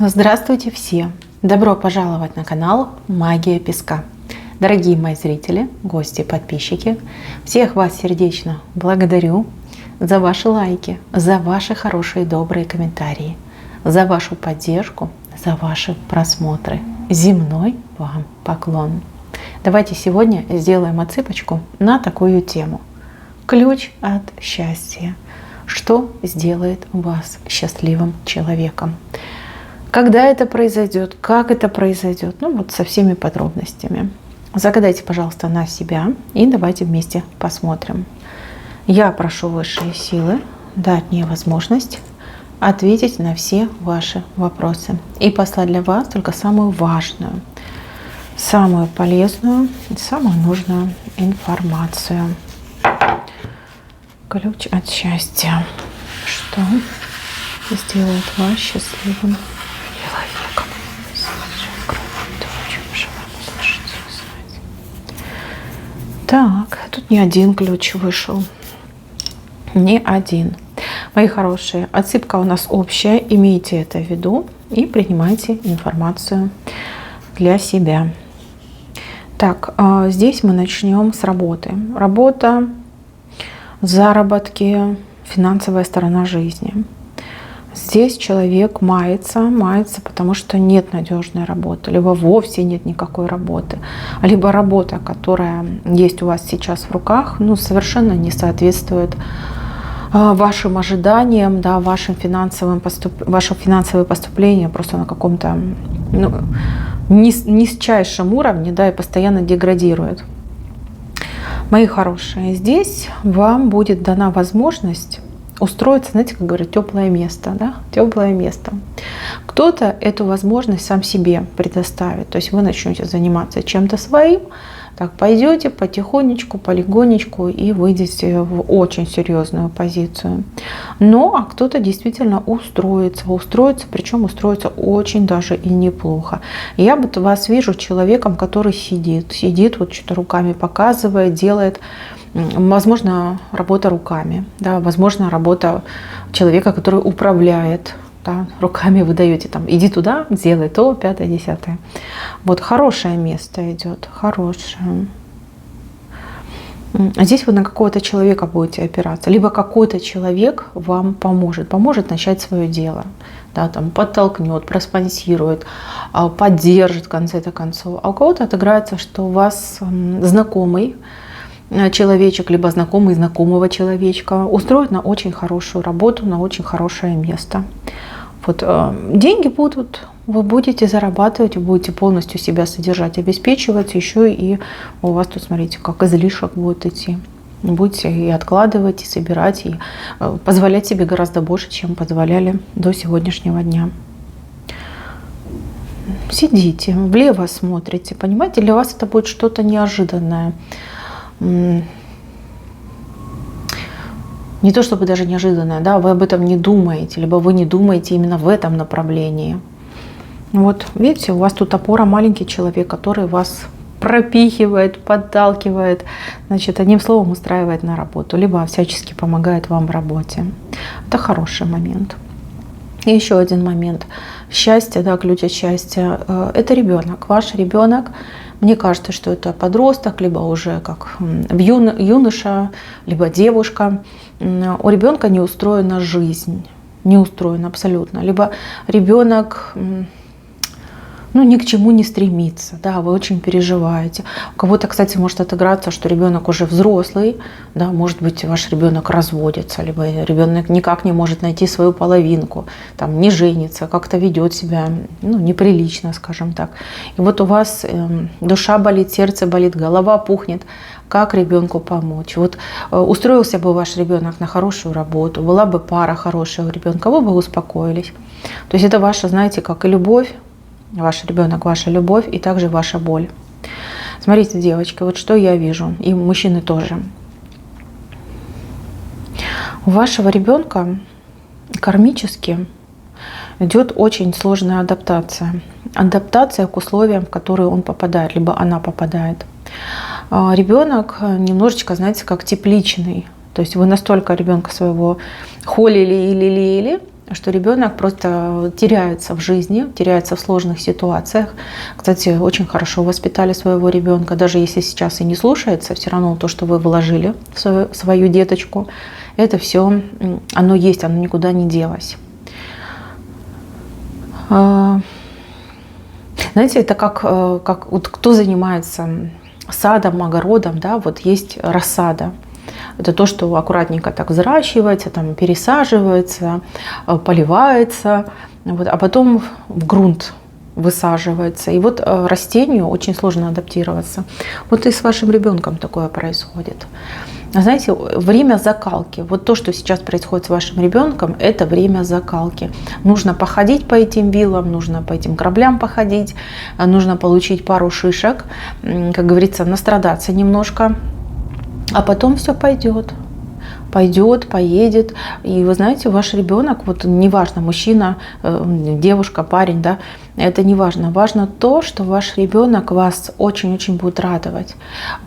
Здравствуйте все! Добро пожаловать на канал Магия Песка. Дорогие мои зрители, гости, подписчики, всех вас сердечно благодарю за ваши лайки, за ваши хорошие добрые комментарии, за вашу поддержку, за ваши просмотры. Земной вам поклон! Давайте сегодня сделаем отсыпочку на такую тему. Ключ от счастья. Что сделает вас счастливым человеком? Когда это произойдет, как это произойдет, вот со всеми подробностями. Загадайте, пожалуйста, на себя и давайте вместе посмотрим. Я прошу высшие силы дать мне возможность ответить на все ваши вопросы и послать для вас только самую важную, самую полезную, самую нужную информацию. Ключ от счастья. Что сделает вас счастливым человеком? Так, тут не один ключ вышел. Не один. Мои хорошие, отсыпка у нас общая. Имейте это в виду и принимайте информацию для себя. Так, здесь мы начнем с работы. Работа, заработки, финансовая сторона жизни. Здесь человек мается, потому что нет надежной работы, либо вовсе нет никакой работы, либо работа, которая есть у вас сейчас в руках, совершенно не соответствует вашим ожиданиям, да, ваше финансовое поступление просто на каком-то низчайшем уровне, да, и постоянно деградирует. Мои хорошие, здесь вам будет дана возможность устроиться, знаете, как говорят, теплое место, да, теплое место. Кто-то эту возможность сам себе предоставит, то есть вы начнете заниматься чем-то своим, так пойдете потихонечку, полегонечку и выйдете в очень серьезную позицию. А кто-то действительно устроится, причем устроится очень даже и неплохо. Я вас вижу человеком, который сидит, вот что-то руками показывает, делает. Возможно, работа руками, да, возможно, работа человека, который управляет, да, руками вы даете, иди туда, сделай то, 5, 10. Вот хорошее место идет, хорошее. Здесь вы на какого-то человека будете опираться, либо какой-то человек вам поможет начать свое дело, да, подтолкнет, проспонсирует, поддержит в конце-то концов. А у кого-то отыграется, что у вас знакомый человечек, либо знакомый знакомого человечка устроит на очень хорошую работу, на очень хорошее место. Вот деньги будут, вы будете зарабатывать, вы будете полностью себя содержать, обеспечивать, еще и у вас тут, смотрите, как излишек будет идти. Будете и откладывать, и собирать, и позволять себе гораздо больше, чем позволяли до сегодняшнего дня. Сидите, влево смотрите, понимаете, для вас это будет что-то неожиданное. Не то чтобы даже неожиданное, да, вы об этом не думаете, либо вы не думаете именно в этом направлении. Вот, видите, у вас тут опора, маленький человек, который вас пропихивает, подталкивает, одним словом устраивает на работу, либо всячески помогает вам в работе. Это хороший момент. И еще один момент. Счастье, да, ключ от счастья. Это ребенок, ваш ребенок. Мне кажется, что это подросток, либо уже как юноша, либо девушка. У ребенка не устроена жизнь, не устроена абсолютно. Либо ребенок ни к чему не стремится, да, вы очень переживаете. У кого-то, кстати, может отыграться, что ребенок уже взрослый, да, может быть, ваш ребенок разводится, либо ребенок никак не может найти свою половинку, не женится, как-то ведет себя неприлично, скажем так. И вот у вас душа болит, сердце болит, голова пухнет. Как ребенку помочь? Вот устроился бы ваш ребенок на хорошую работу, была бы пара хорошая у ребенка, вы бы успокоились. То есть это ваша, знаете, как и любовь, ваш ребенок, ваша любовь и также ваша боль. Смотрите, девочки, вот что я вижу, и мужчины тоже. У вашего ребенка кармически идет очень сложная адаптация. Адаптация к условиям, в которые он попадает, либо она попадает. Ребенок немножечко, знаете, как тепличный. То есть вы настолько ребенка своего холили и лелеяли, что ребенок просто теряется в жизни, теряется в сложных ситуациях. Кстати, очень хорошо воспитали своего ребенка, даже если сейчас и не слушается, все равно то, что вы вложили в свою деточку, это все, оно есть, оно никуда не делось. Знаете, это как вот кто занимается садом, огородом, да, вот есть рассада. Это то, что аккуратненько так взращивается, там пересаживается, поливается, вот, а потом в грунт высаживается. И вот растению очень сложно адаптироваться. Вот и с вашим ребенком такое происходит. Знаете, время закалки. Вот то, что сейчас происходит с вашим ребенком, это время закалки. Нужно походить по этим вилам, нужно по этим граблям походить, нужно получить пару шишек, как говорится, настрадаться немножко, а потом все пойдет. Пойдет, поедет. И вы знаете, ваш ребенок, вот неважно, мужчина, девушка, парень, да, это не важно. Важно то, что ваш ребенок вас очень-очень будет радовать.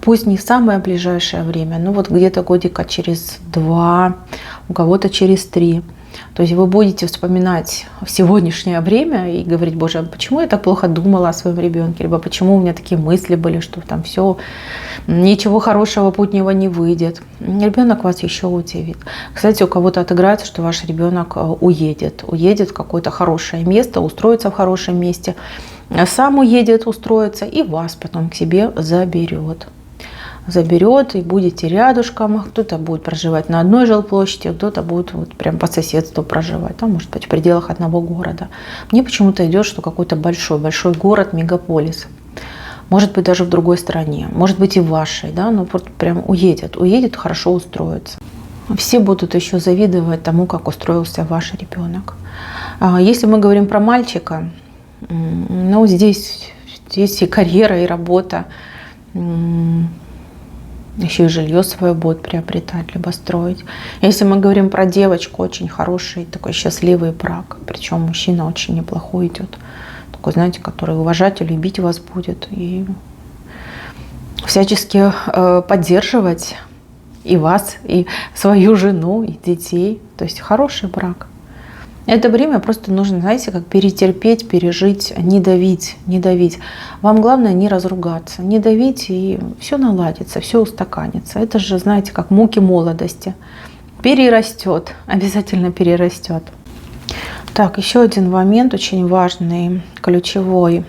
Пусть не в самое ближайшее время, но вот где-то годика через 2, у кого-то через 3. То есть вы будете вспоминать в сегодняшнее время и говорить: боже, почему я так плохо думала о своем ребенке, либо почему у меня такие мысли были, что там все, ничего хорошего путнего не выйдет. Ребенок вас еще удивит. Кстати, у кого-то отыграется, что ваш ребенок уедет в какое-то хорошее место, устроится в хорошем месте, сам уедет, устроится и вас потом к себе заберет и будете рядышком. Кто-то будет проживать на одной жилплощади, кто-то будет вот прям по соседству проживать, там, может быть, в пределах одного города. Мне почему-то идет, что какой-то большой город, мегаполис. Может быть, даже в другой стране, может быть, и в вашей, да, но вот прям уедет, хорошо устроится. Все будут еще завидовать тому, как устроился ваш ребенок. Если мы говорим про мальчика, ну, здесь и карьера, и работа, еще и жилье свое будет приобретать, либо строить. Если мы говорим про девочку, очень хороший, такой счастливый брак. Причем мужчина очень неплохой идет. Такой, знаете, который уважать и любить вас будет. И всячески поддерживать и вас, и свою жену, и детей. То есть хороший брак. Это время просто нужно, знаете, как перетерпеть, пережить, не давить. Вам главное не разругаться, не давить, и все наладится, все устаканится. Это же, знаете, как муки молодости. Перерастет, обязательно перерастет. Так, еще один момент очень важный, ключевой.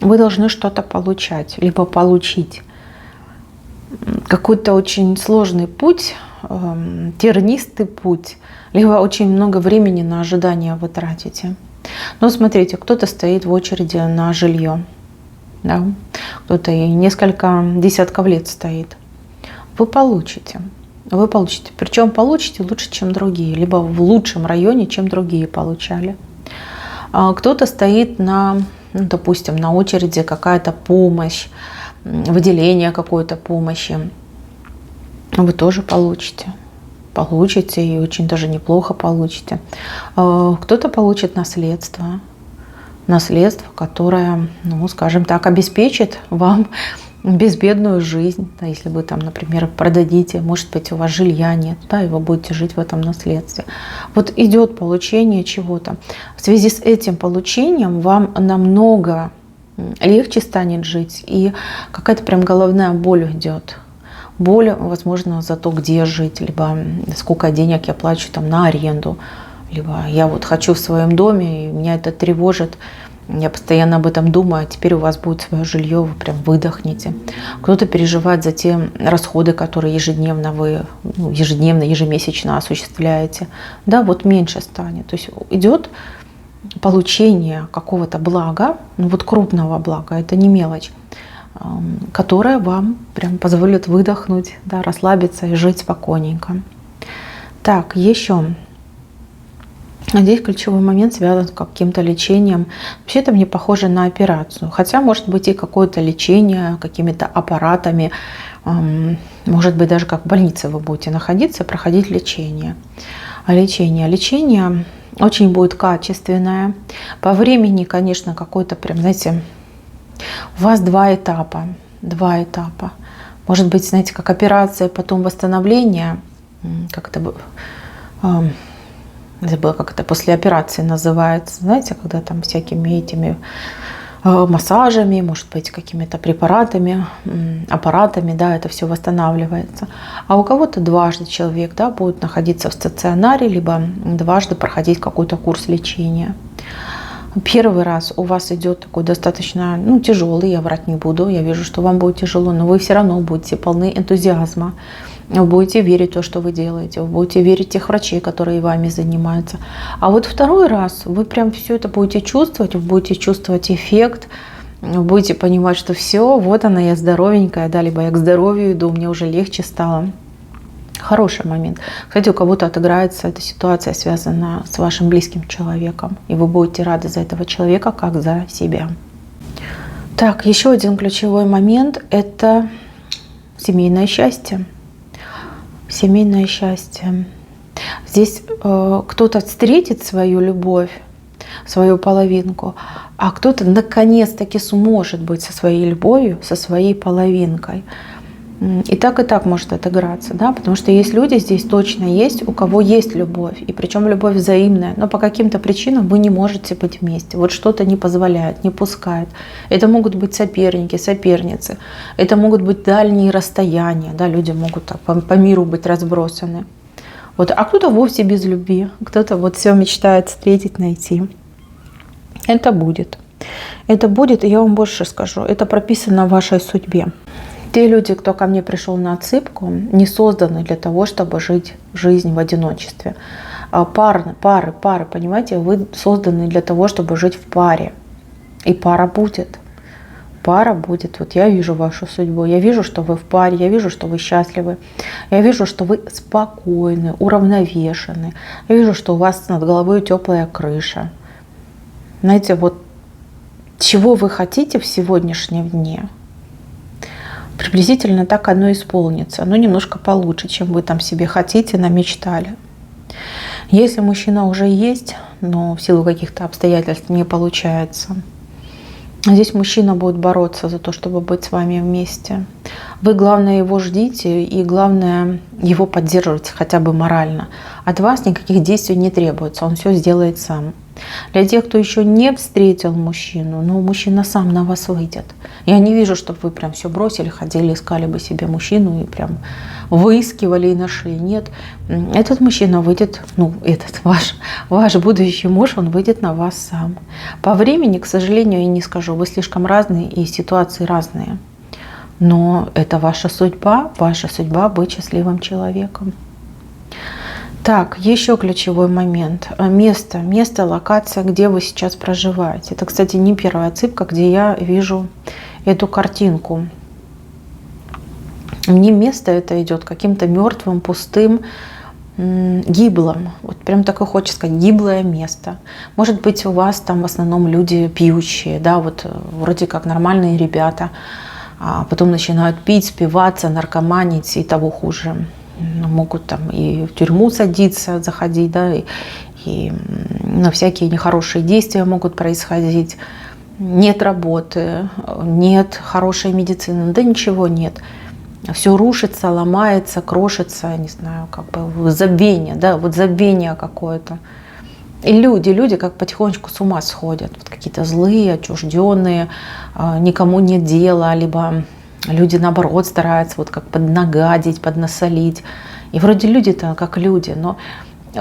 Вы должны что-то получать, либо получить. Какой-то очень сложный путь, тернистый путь, либо очень много времени на ожидание вы тратите. Но смотрите, кто-то стоит в очереди на жилье, да? Кто-то и несколько десятков лет стоит. Вы получите. Причем получите лучше, чем другие, либо в лучшем районе, чем другие получали. Кто-то стоит допустим, на очереди какая-то помощь, выделение какой-то помощи. Вы тоже получите и очень даже неплохо получите. Кто-то получит наследство, которое, ну, скажем так, обеспечит вам безбедную жизнь. Да, если вы там, например, продадите, может быть, у вас жилья нет, да, и вы будете жить в этом наследстве. Вот идет получение чего-то. В связи с этим получением вам намного легче станет жить, и какая-то прям головная боль уйдет. Боль, возможно, за то, где жить, либо сколько денег я плачу там на аренду, либо я вот хочу в своем доме, и меня это тревожит, я постоянно об этом думаю, а теперь у вас будет свое жилье, вы прям выдохнете. Кто-то переживает за те расходы, которые ежемесячно осуществляете. Да, вот меньше станет. То есть идет получение какого-то блага, ну вот крупного блага, это не мелочь, которая вам прям позволит выдохнуть, да, расслабиться и жить спокойненько. Так, еще. Здесь ключевой момент связан с каким-то лечением. Вообще это мне похоже на операцию. Хотя может быть и какое-то лечение какими-то аппаратами. Может быть даже как в больнице вы будете находиться, проходить лечение. Лечение очень будет качественное. По времени, конечно, какой-то прям, знаете, у вас два этапа. Может быть, знаете, как операция, потом восстановление. забыла, как это после операции называется, знаете, когда там всякими этими массажами, может быть, какими-то препаратами, аппаратами, да, это все восстанавливается. А у кого-то дважды человек, да, будет находиться в стационаре, либо дважды проходить какой-то курс лечения. Первый раз у вас идет такой достаточно, тяжелый, я врать не буду, я вижу, что вам будет тяжело, но вы все равно будете полны энтузиазма. Вы будете верить в то, что вы делаете, вы будете верить в тех врачей, которые вами занимаются. А вот второй раз вы прям все это будете чувствовать, вы будете чувствовать эффект, вы будете понимать, что все, вот она, я здоровенькая, да, либо я к здоровью иду, мне уже легче стало. Хороший момент. Кстати, у кого-то отыграется эта ситуация, связанная с вашим близким человеком, и вы будете рады за этого человека, как за себя. Так, еще один ключевой момент – это семейное счастье. Семейное счастье. Здесь кто-то встретит свою любовь, свою половинку, а кто-то наконец-таки сможет быть со своей любовью, со своей половинкой. И так может отыграться, да, потому что есть люди здесь точно есть, у кого есть любовь, и причем любовь взаимная, но по каким-то причинам вы не можете быть вместе. Вот что-то не позволяет, не пускает. Это могут быть соперники, соперницы, это могут быть дальние расстояния, да, люди могут так по миру быть разбросаны. Вот, а кто-то вовсе без любви, кто-то вот все мечтает встретить, найти. Это будет. Это будет, и я вам больше скажу, это прописано в вашей судьбе. Те люди, кто ко мне пришел на отсыпку, не созданы для того, чтобы жить жизнь в одиночестве. Пары, понимаете, вы созданы для того, чтобы жить в паре. И пара будет. Пара будет. Вот я вижу вашу судьбу, я вижу, что вы в паре, я вижу, что вы счастливы, я вижу, что вы спокойны, уравновешены, я вижу, что у вас над головой теплая крыша. Знаете, вот чего вы хотите в сегодняшнем дне, приблизительно так оно исполнится. Оно немножко получше, чем вы там себе хотите, намечтали. Если мужчина уже есть, но в силу каких-то обстоятельств не получается, здесь мужчина будет бороться за то, чтобы быть с вами вместе. Вы, главное, его ждите и, главное, его поддерживайте хотя бы морально. От вас никаких действий не требуется, он все сделает сам. Для тех, кто еще не встретил мужчину, но мужчина сам на вас выйдет. Я не вижу, чтобы вы прям все бросили, ходили, искали бы себе мужчину и прям выискивали и нашли. Нет, этот мужчина выйдет, этот ваш будущий муж, он выйдет на вас сам. По времени, к сожалению, я не скажу, вы слишком разные и ситуации разные. Но это ваша судьба быть счастливым человеком. Так, еще ключевой момент. Место, локация, где вы сейчас проживаете. Это, кстати, не первая отсыпка, где я вижу эту картинку. Мне место это идет каким-то мертвым, пустым, гиблым. Вот прям такое хочется сказать, гиблое место. Может быть, у вас там в основном люди пьющие, да, вот вроде как нормальные ребята, а потом начинают пить, спиваться, наркоманить и того хуже. Могут там и в тюрьму садиться, заходить, да, и всякие нехорошие действия могут происходить. Нет работы, нет хорошей медицины, да ничего нет. Все рушится, ломается, крошится, не знаю, как бы забвение, да, вот забвение какое-то. И люди как потихонечку с ума сходят, вот какие-то злые, отчужденные, никому нет дела, либо люди, наоборот, стараются вот как поднагадить, поднасолить. И вроде люди-то как люди, но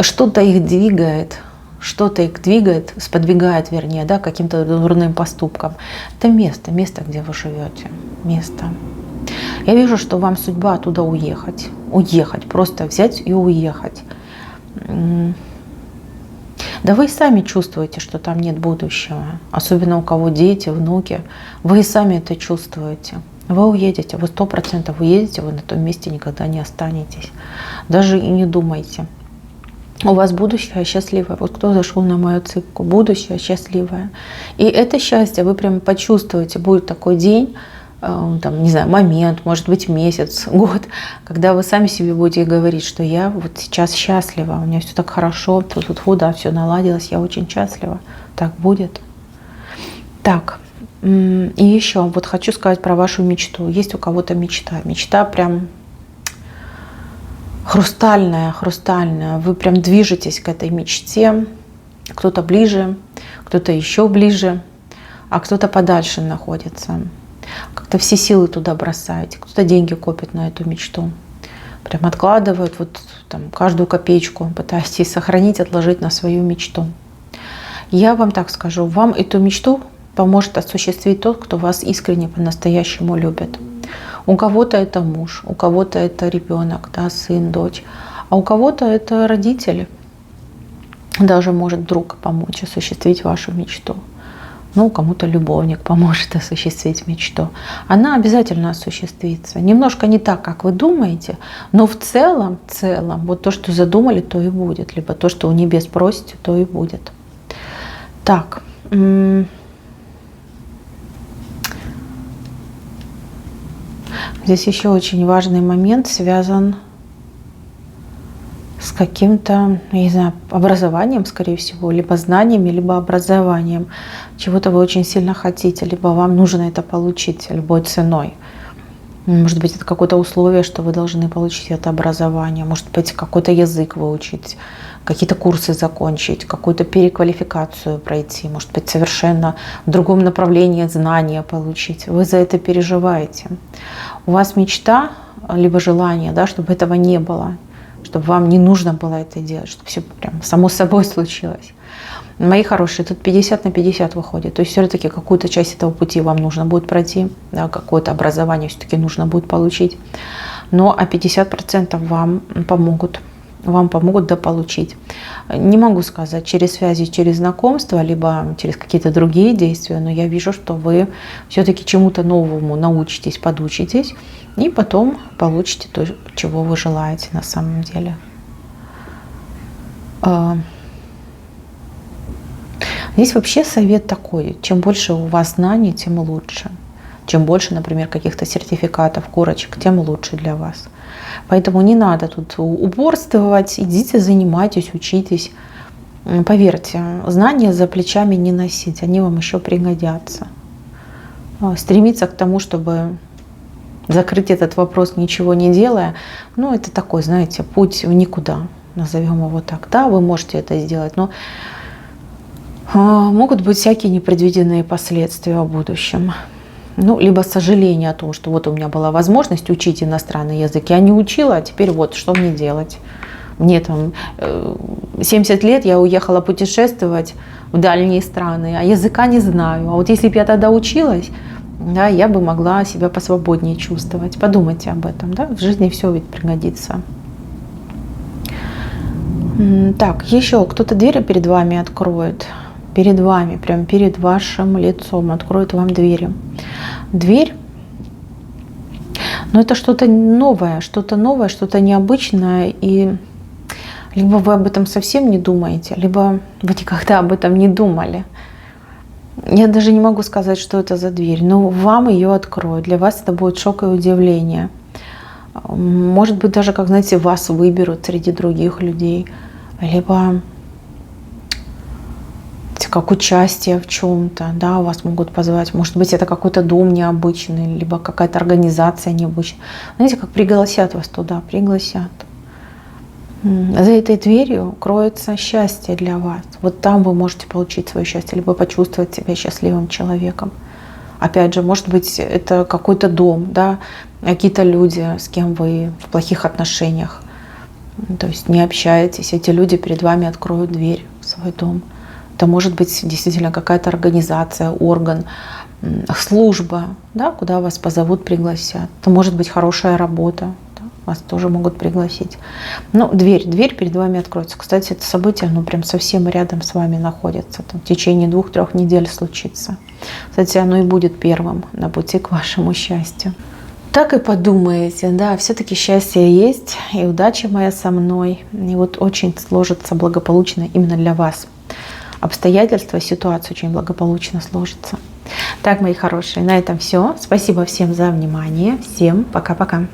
что-то их двигает, сподвигает, вернее, да, каким-то дурным поступкам. Это место, где вы живете, место. Я вижу, что вам судьба оттуда уехать, просто взять и уехать. Да вы и сами чувствуете, что там нет будущего, особенно у кого дети, внуки, вы и сами это чувствуете. Вы уедете, вы 100% уедете, вы на том месте никогда не останетесь. Даже и не думайте. У вас будущее счастливое. Вот кто зашел на мою отсыпку, будущее счастливое. И это счастье вы прям почувствуете. Будет такой день, там, не знаю, момент, может быть месяц, год, когда вы сами себе будете говорить, что я вот сейчас счастлива, у меня все так хорошо, тут да, все наладилось, я очень счастлива. Так будет. Так. И еще вот хочу сказать про вашу мечту. Есть у кого-то мечта. Мечта прям хрустальная, хрустальная. Вы прям движетесь к этой мечте. Кто-то ближе, кто-то еще ближе, а кто-то подальше находится. Как-то все силы туда бросаете. Кто-то деньги копит на эту мечту. Прям откладывают вот там каждую копеечку, пытаетесь сохранить, отложить на свою мечту. Я вам так скажу, вам эту мечту поможет осуществить тот, кто вас искренне по-настоящему любит. У кого-то это муж, у кого-то это ребенок, да, сын, дочь, а у кого-то это родители. Даже может друг помочь осуществить вашу мечту. Ну, кому-то любовник поможет осуществить мечту. Она обязательно осуществится. Немножко не так, как вы думаете, но в целом, вот то, что задумали, то и будет. Либо то, что у небес просите, то и будет. Так. Здесь еще очень важный момент связан с каким-то, я не знаю, образованием, скорее всего, либо знаниями, либо образованием. Чего-то вы очень сильно хотите, либо вам нужно это получить любой ценой. Может быть, это какое-то условие, что вы должны получить это образование. Может быть, какой-то язык выучить, какие-то курсы закончить, какую-то переквалификацию пройти. Может быть, совершенно в другом направлении знания получить. Вы за это переживаете. У вас мечта, либо желание, да, чтобы этого не было, чтобы вам не нужно было это делать, чтобы все прям само собой случилось. Мои хорошие, тут 50 на 50 выходит. То есть все-таки какую-то часть этого пути вам нужно будет пройти, да, какое-то образование все-таки нужно будет получить. Но 50% вам помогут дополучить. Не могу сказать через связи, через знакомства, либо через какие-то другие действия, но я вижу, что вы все-таки чему-то новому научитесь, подучитесь, и потом получите то, чего вы желаете на самом деле. Здесь вообще совет такой: чем больше у вас знаний, тем лучше. Чем больше, например, каких-то сертификатов, корочек, тем лучше для вас. Поэтому не надо тут упорствовать, идите, занимайтесь, учитесь. Поверьте, знания за плечами не носить, они вам еще пригодятся. Стремиться к тому, чтобы закрыть этот вопрос, ничего не делая, ну, это такой, знаете, путь в никуда, назовем его так. Да, вы можете это сделать, но могут быть всякие непредвиденные последствия в будущем. Ну, либо сожаление о том, что вот у меня была возможность учить иностранный язык, я не учила, а теперь вот, что мне делать? Мне там 70 лет, я уехала путешествовать в дальние страны, а языка не знаю. А вот если бы я тогда училась, да, я бы могла себя посвободнее чувствовать. Подумайте об этом, да, в жизни все ведь пригодится. Так, еще кто-то двери перед вами откроет. Перед вами, прям перед вашим лицом откроет вам двери. Дверь, но это что-то новое, что-то необычное, и либо вы об этом совсем не думаете, либо вы никогда об этом не думали. Я даже не могу сказать, что это за дверь, но вам ее откроют. Для вас это будет шок и удивление. Может быть, даже, как знаете, вас выберут среди других людей, либо как участие в чем-то, да, вас могут позвать. Может быть, это какой-то дом необычный, либо какая-то организация необычная. Знаете, как пригласят вас туда, пригласят. За этой дверью кроется счастье для вас. Вот там вы можете получить свое счастье, либо почувствовать себя счастливым человеком. Опять же, может быть, это какой-то дом, да, какие-то люди, с кем вы в плохих отношениях, то есть не общаетесь. Эти люди перед вами откроют дверь в свой дом. Это может быть действительно какая-то организация, орган, служба, да, куда вас позовут, пригласят. Это может быть хорошая работа, да, вас тоже могут пригласить. Но дверь перед вами откроется. Кстати, это событие, оно прям совсем рядом с вами находится. Там, в течение 2-3 недель случится. Кстати, оно и будет первым на пути к вашему счастью. Так и подумаете, да, все-таки счастье есть, и удача моя со мной. И вот очень сложится благополучно именно для вас. Обстоятельства, ситуация очень благополучно сложится. Так, мои хорошие, на этом все. Спасибо всем за внимание. Всем пока-пока.